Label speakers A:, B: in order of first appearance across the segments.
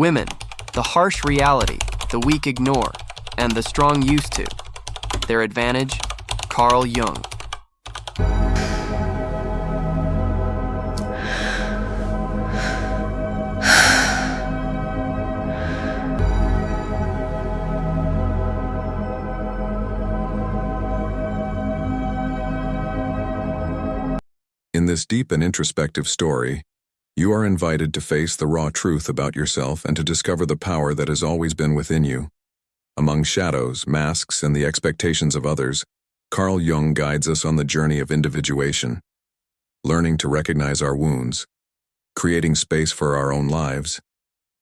A: Women, the harsh reality, the weak ignore, and the strong used to. Their advantage, Carl Jung.
B: In this deep and introspective story, you are invited to face the raw truth about yourself and to discover the power that has always been within you. Among shadows, masks, and the expectations of others, Carl Jung guides us on the journey of individuation, learning to recognize our wounds, creating space for our own lives,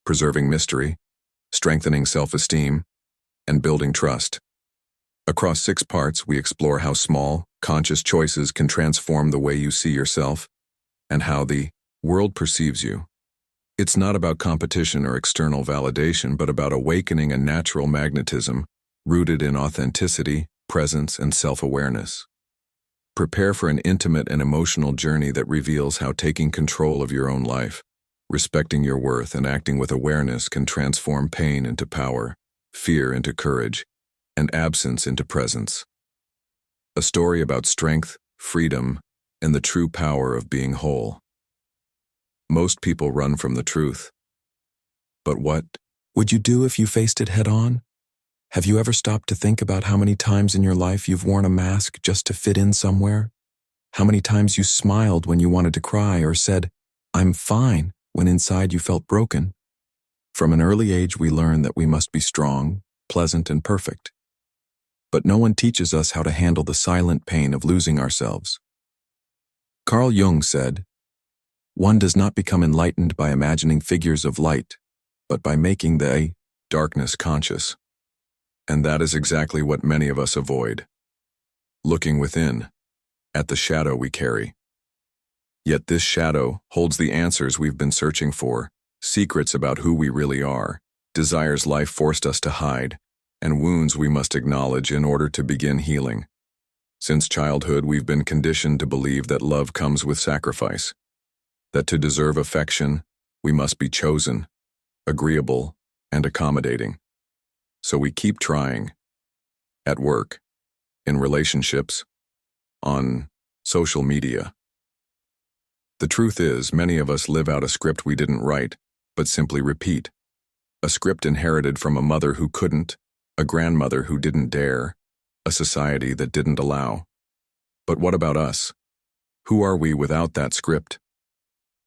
B: preserving mystery, strengthening self-esteem, and building trust. Across 6 parts, we explore how small, conscious choices can transform the way you see yourself and how the world perceives you. It's not about competition or external validation, but about awakening a natural magnetism rooted in authenticity, presence, and self-awareness. Prepare for an intimate and emotional journey that reveals how taking control of your own life, respecting your worth, and acting with awareness can transform pain into power, fear into courage, and absence into presence. A story about strength, freedom, and the true power of being whole. Most people run from the truth. But what would you do if you faced it head-on? Have you ever stopped to think about how many times in your life you've worn a mask just to fit in somewhere? How many times you smiled when you wanted to cry or said, "I'm fine," when inside you felt broken? From an early age, we learn that we must be strong, pleasant, and perfect. But no one teaches us how to handle the silent pain of losing ourselves. Carl Jung said, "One does not become enlightened by imagining figures of light, but by making the darkness conscious." And that is exactly what many of us avoid. Looking within, at the shadow we carry. Yet this shadow holds the answers we've been searching for, secrets about who we really are, desires life forced us to hide, and wounds we must acknowledge in order to begin healing. Since childhood, we've been conditioned to believe that love comes with sacrifice, that to deserve affection, we must be chosen, agreeable, and accommodating. So we keep trying. At work, in relationships, on social media. The truth is, many of us live out a script we didn't write, but simply repeat. A script inherited from a mother who couldn't, a grandmother who didn't dare, a society that didn't allow. But what about us? Who are we without that script?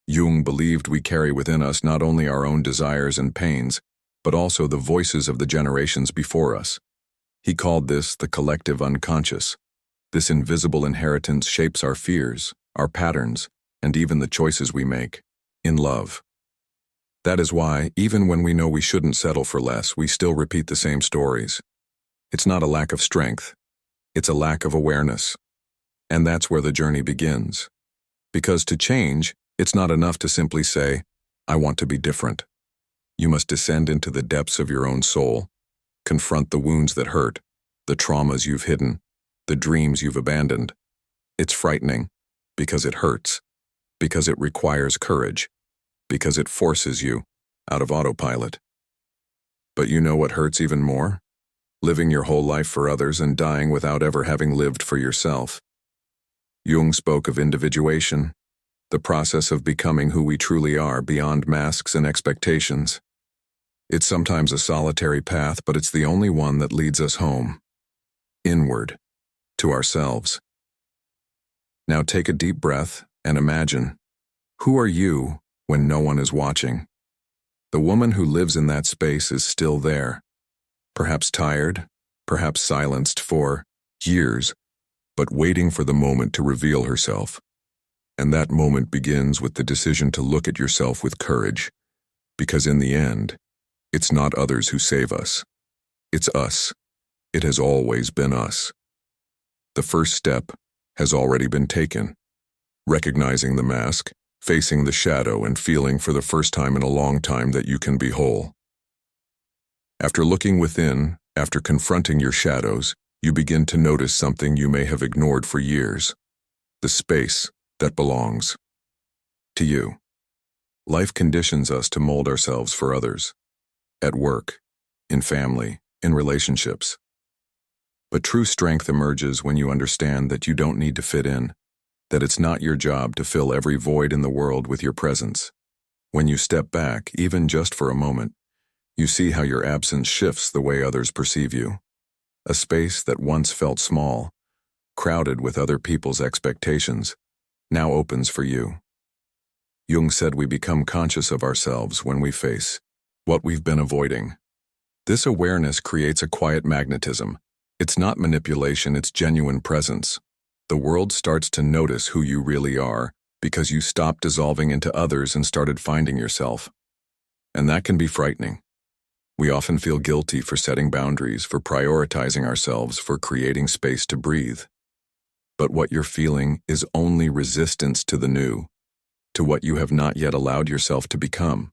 B: Jung believed we carry within us not only our own desires and pains, but also the voices of the generations before us. He called this the collective unconscious. This invisible inheritance shapes our fears, our patterns, and even the choices we make, in love. That is why, even when we know we shouldn't settle for less, we still repeat the same stories. It's not a lack of strength. It's a lack of awareness. And that's where the journey begins. Because to change, it's not enough to simply say, "I want to be different." You must descend into the depths of your own soul, confront the wounds that hurt, the traumas you've hidden, the dreams you've abandoned. It's frightening, because it hurts, because it requires courage, because it forces you out of autopilot. But you know what hurts even more? Living your whole life for others and dying without ever having lived for yourself. Jung spoke of individuation, the process of becoming who we truly are beyond masks and expectations. It's sometimes a solitary path, but it's the only one that leads us home, inward, to ourselves. Now take a deep breath and imagine, who are you when no one is watching? The woman who lives in that space is still there, perhaps tired, perhaps silenced for years, but waiting for the moment to reveal herself. And that moment begins with the decision to look at yourself with courage, because in the end, it's not others who save us. It's us. It has always been us. The first step has already been taken. Recognizing the mask, facing the shadow, and feeling for the first time in a long time that you can be whole. After looking within, after confronting your shadows, you begin to notice something you may have ignored for years. The space that belongs to you. Life conditions us to mold ourselves for others, at work, in family, in relationships. But true strength emerges when you understand that you don't need to fit in, that it's not your job to fill every void in the world with your presence. When you step back, even just for a moment, you see how your absence shifts the way others perceive you. A space that once felt small, crowded with other people's expectations, now opens for you. Jung said we become conscious of ourselves when we face what we've been avoiding. This awareness creates a quiet magnetism. It's not manipulation, it's genuine presence. The world starts to notice who you really are because you stopped dissolving into others and started finding yourself. And that can be frightening. We often feel guilty for setting boundaries, for prioritizing ourselves, for creating space to breathe. But what you're feeling is only resistance to the new, to what you have not yet allowed yourself to become.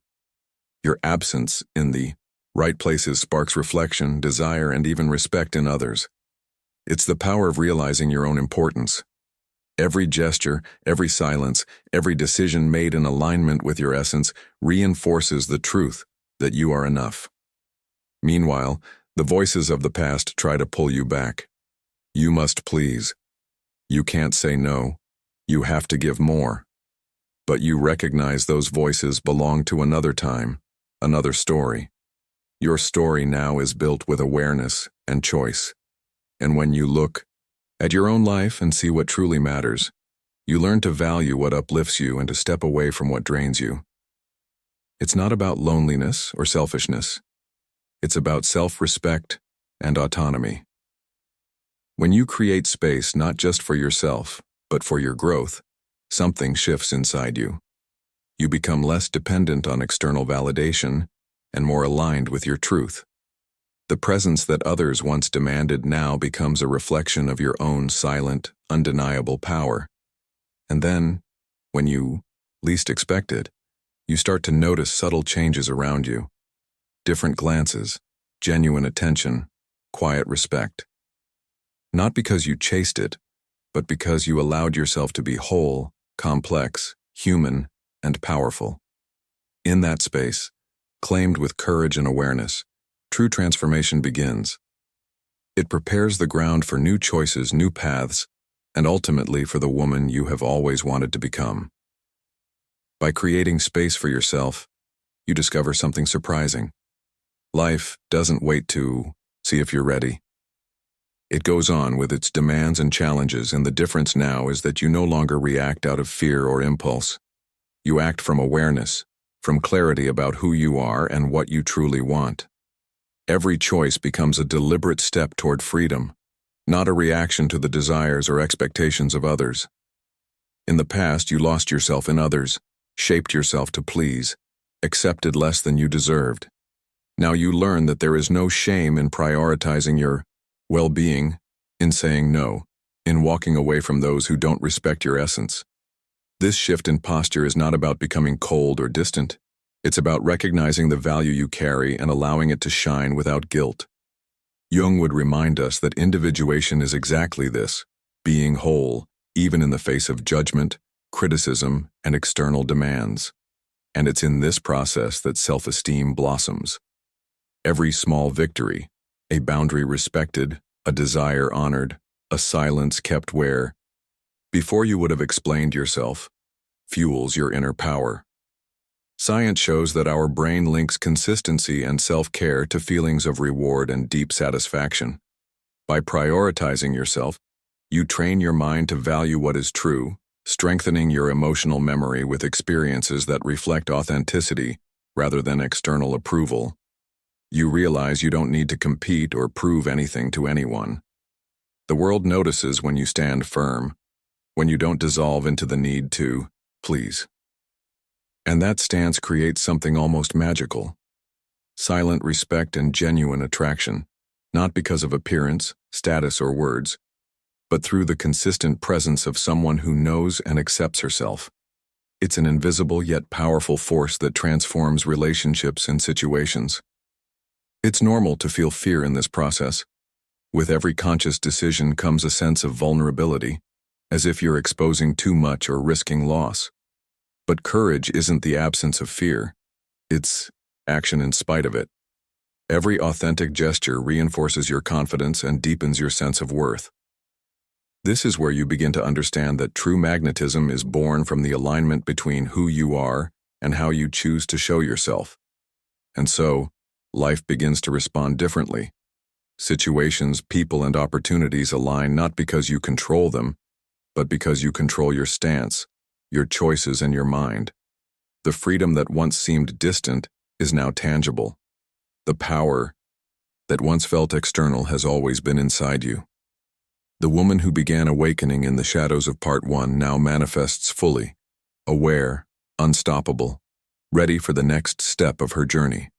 B: Your absence in the right places sparks reflection, desire, and even respect in others. It's the power of realizing your own importance. Every gesture, every silence, every decision made in alignment with your essence reinforces the truth that you are enough. Meanwhile, the voices of the past try to pull you back. You must please. You can't say no. You have to give more. But you recognize those voices belong to another time, another story. Your story now is built with awareness and choice. And when you look at your own life and see what truly matters, you learn to value what uplifts you and to step away from what drains you. It's not about loneliness or selfishness. It's about self-respect and autonomy. When you create space not just for yourself, but for your growth, something shifts inside you. You become less dependent on external validation and more aligned with your truth. The presence that others once demanded now becomes a reflection of your own silent, undeniable power. And then, when you least expect it, you start to notice subtle changes around you. Different glances, genuine attention, quiet respect. Not because you chased it, but because you allowed yourself to be whole, complex, human, and powerful. In that space, claimed with courage and awareness, true transformation begins. It prepares the ground for new choices, new paths, and ultimately for the woman you have always wanted to become. By creating space for yourself, you discover something surprising. Life doesn't wait to see if you're ready. It goes on with its demands and challenges, and the difference now is that you no longer react out of fear or impulse. You act from awareness, from clarity about who you are and what you truly want. Every choice becomes a deliberate step toward freedom, not a reaction to the desires or expectations of others. In the past, you lost yourself in others, shaped yourself to please, accepted less than you deserved. Now you learn that there is no shame in prioritizing your well-being, in saying no, in walking away from those who don't respect your essence. This shift in posture is not about becoming cold or distant. It's about recognizing the value you carry and allowing it to shine without guilt. Jung would remind us that individuation is exactly this, being whole, even in the face of judgment, criticism, and external demands. And it's in this process that self-esteem blossoms. Every small victory, a boundary respected, a desire honored, a silence kept where, before you would have explained yourself, fuels your inner power. Science shows that our brain links consistency and self-care to feelings of reward and deep satisfaction. By prioritizing yourself, you train your mind to value what is true, strengthening your emotional memory with experiences that reflect authenticity rather than external approval. You realize you don't need to compete or prove anything to anyone. The world notices when you stand firm, when you don't dissolve into the need to please. And that stance creates something almost magical. Silent respect and genuine attraction, not because of appearance, status, or words, but through the consistent presence of someone who knows and accepts herself. It's an invisible yet powerful force that transforms relationships and situations. It's normal to feel fear in this process. With every conscious decision comes a sense of vulnerability, as if you're exposing too much or risking loss. But courage isn't the absence of fear. It's action in spite of it. Every authentic gesture reinforces your confidence and deepens your sense of worth. This is where you begin to understand that true magnetism is born from the alignment between who you are and how you choose to show yourself. And so, life begins to respond differently. Situations, people, and opportunities align not because you control them, but because you control your stance, your choices, and your mind. The freedom that once seemed distant is now tangible. The power that once felt external has always been inside you. The woman who began awakening in the shadows of Part 1 now manifests fully, aware, unstoppable, ready for the next step of her journey.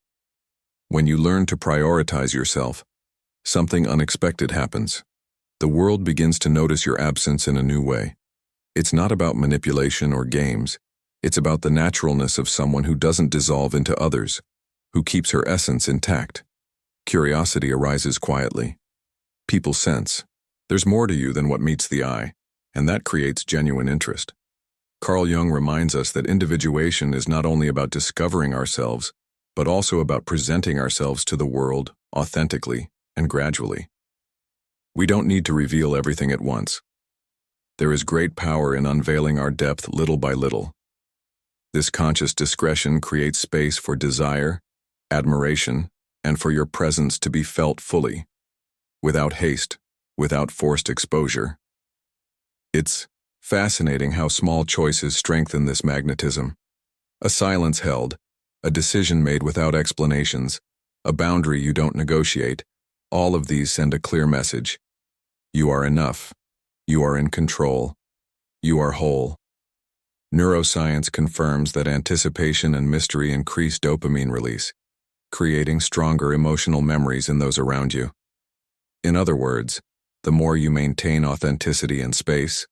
B: When you learn to prioritize yourself, something unexpected happens. The world begins to notice your absence in a new way. It's not about manipulation or games. It's about the naturalness of someone who doesn't dissolve into others, who keeps her essence intact. Curiosity arises quietly. People sense there's more to you than what meets the eye, and that creates genuine interest. Carl Jung reminds us that individuation is not only about discovering ourselves, but also about presenting ourselves to the world authentically and gradually. We don't need to reveal everything at once. There is great power in unveiling our depth little by little. This conscious discretion creates space for desire, admiration, and for your presence to be felt fully, without haste, without forced exposure. It's fascinating how small choices strengthen this magnetism. A silence held, a decision made without explanations, a boundary you don't negotiate, all of these send a clear message. You are enough. You are in control. You are whole. Neuroscience confirms that anticipation and mystery increase dopamine release, creating stronger emotional memories in those around you. In other words, the more you maintain authenticity and space,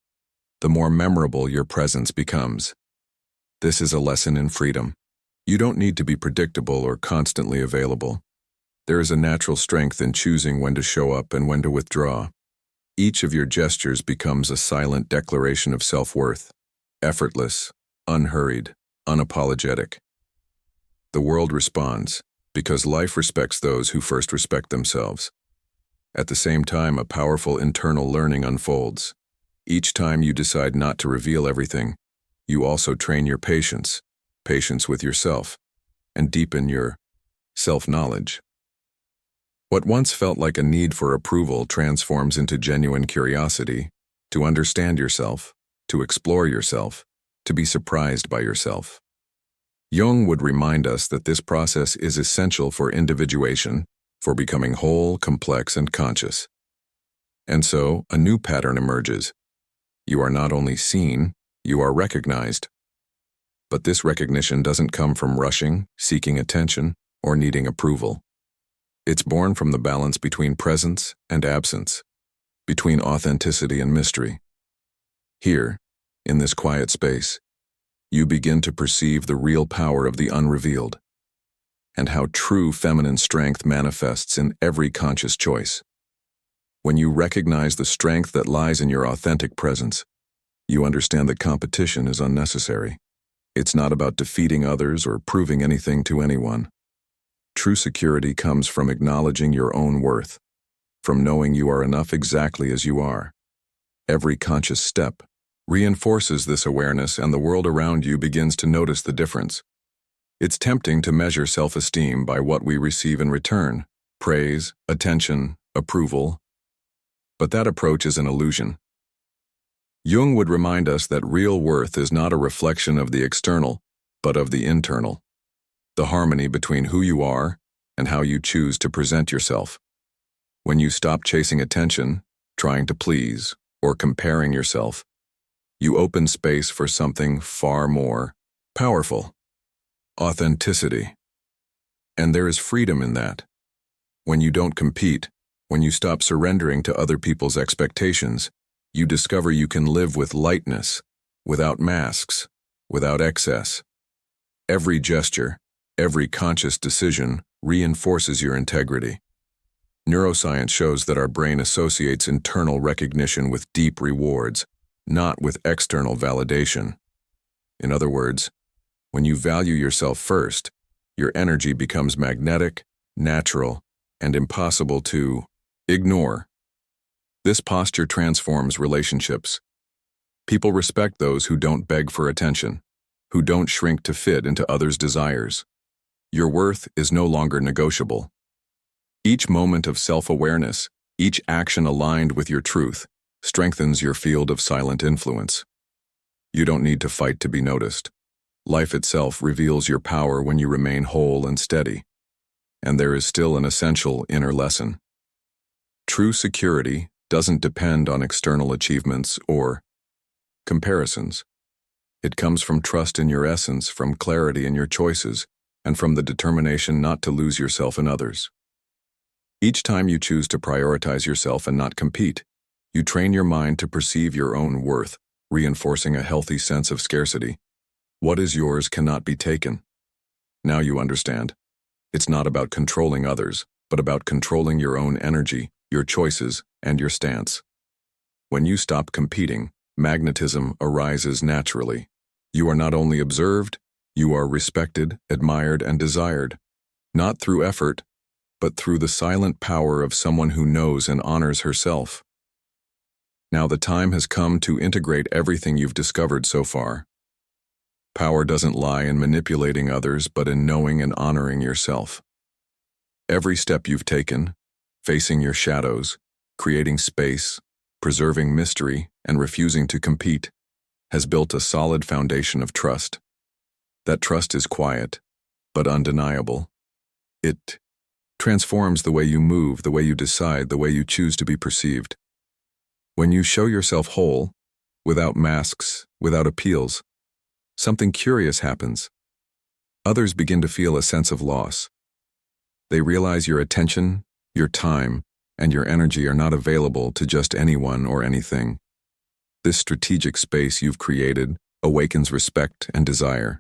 B: the more memorable your presence becomes. This is a lesson in freedom. You don't need to be predictable or constantly available. There is a natural strength in choosing when to show up and when to withdraw. Each of your gestures becomes a silent declaration of self-worth, effortless, unhurried, unapologetic. The world responds, because life respects those who first respect themselves. At the same time, a powerful internal learning unfolds. Each time you decide not to reveal everything, you also train your patience with yourself, and deepen your self-knowledge. What once felt like a need for approval transforms into genuine curiosity, to understand yourself, to explore yourself, to be surprised by yourself. Jung would remind us that this process is essential for individuation, for becoming whole, complex, and conscious. And so, a new pattern emerges. You are not only seen, you are recognized. But this recognition doesn't come from rushing, seeking attention, or needing approval. It's born from the balance between presence and absence, between authenticity and mystery. Here, in this quiet space, you begin to perceive the real power of the unrevealed, and how true feminine strength manifests in every conscious choice. When you recognize the strength that lies in your authentic presence, you understand that competition is unnecessary. It's not about defeating others or proving anything to anyone. True security comes from acknowledging your own worth, from knowing you are enough exactly as you are. Every conscious step reinforces this awareness, and the world around you begins to notice the difference. It's tempting to measure self-esteem by what we receive in return: praise, attention, approval. But that approach is an illusion. Jung would remind us that real worth is not a reflection of the external, but of the internal. The harmony between who you are and how you choose to present yourself. When you stop chasing attention, trying to please, or comparing yourself, you open space for something far more powerful: authenticity. And there is freedom in that. When you don't compete, when you stop surrendering to other people's expectations, you discover you can live with lightness, without masks, without excess. Every gesture, every conscious decision reinforces your integrity. Neuroscience shows that our brain associates internal recognition with deep rewards, not with external validation. In other words, when you value yourself first, your energy becomes magnetic, natural, and impossible to ignore. This posture transforms relationships. People respect those who don't beg for attention, who don't shrink to fit into others' desires. Your worth is no longer negotiable. Each moment of self-awareness, each action aligned with your truth, strengthens your field of silent influence. You don't need to fight to be noticed. Life itself reveals your power when you remain whole and steady. And there is still an essential inner lesson. True security doesn't depend on external achievements or comparisons. It comes from trust in your essence, from clarity in your choices, and from the determination not to lose yourself in others. Each time you choose to prioritize yourself and not compete, you train your mind to perceive your own worth, reinforcing a healthy sense of scarcity. What is yours cannot be taken. Now you understand. It's not about controlling others, but about controlling your own energy, your choices, and your stance. When you stop competing, magnetism arises naturally. You are not only observed, you are respected, admired, and desired, not through effort, but through the silent power of someone who knows and honors herself. Now the time has come to integrate everything you've discovered so far. Power doesn't lie in manipulating others, but in knowing and honoring yourself. Every step you've taken, facing your shadows, creating space, preserving mystery, and refusing to compete, has built a solid foundation of trust. That trust is quiet, but undeniable. It transforms the way you move, the way you decide, the way you choose to be perceived. When you show yourself whole, without masks, without appeals, something curious happens. Others begin to feel a sense of loss. They realize your attention, your time, and your energy are not available to just anyone or anything. This strategic space you've created awakens respect and desire.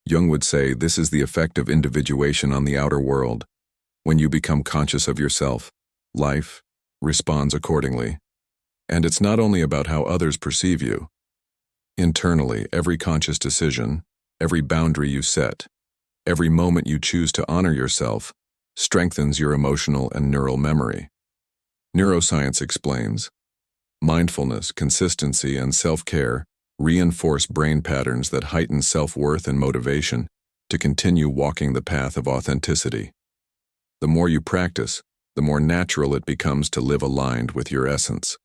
B: Jung would say this is the effect of individuation on the outer world. When you become conscious of yourself, life responds accordingly. And it's not only about how others perceive you. Internally, every conscious decision, every boundary you set, every moment you choose to honor yourself, strengthens your emotional and neural memory. Neuroscience explains, mindfulness, consistency, and self-care reinforce brain patterns that heighten self-worth and motivation to continue walking the path of authenticity. The more you practice, the more natural it becomes to live aligned with your essence.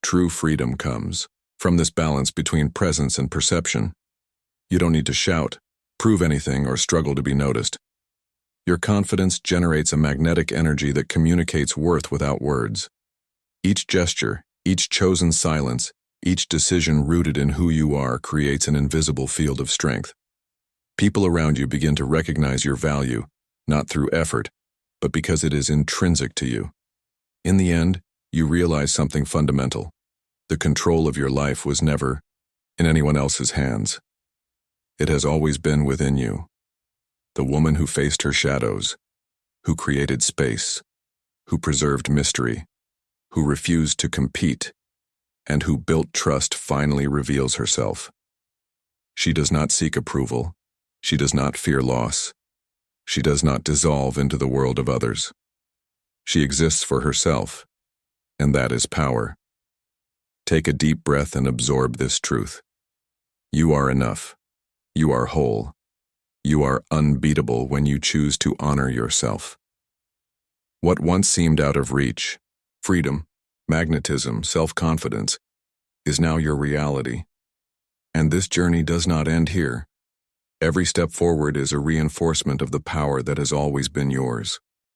B: True freedom comes from this balance between presence and perception. You don't need to shout, prove anything, or struggle to be noticed. Your confidence generates a magnetic energy that communicates worth without words. Each gesture, each chosen silence, each decision rooted in who you are creates an invisible field of strength. People around you begin to recognize your value, not through effort, but because it is intrinsic to you. In the end, you realize something fundamental. The control of your life was never in anyone else's hands. It has always been within you. The woman who faced her shadows, who created space, who preserved mystery, who refused to compete, and who built trust finally reveals herself. She does not seek approval. She does not fear loss. She does not dissolve into the world of others. She exists for herself, and that is power. Take a deep breath and absorb this truth. You are enough. You are whole. You are unbeatable when you choose to honor yourself. What once seemed out of reach, freedom, magnetism, self-confidence, is now your reality. And this journey does not end here. Every step forward is a reinforcement of the power that has always been yours.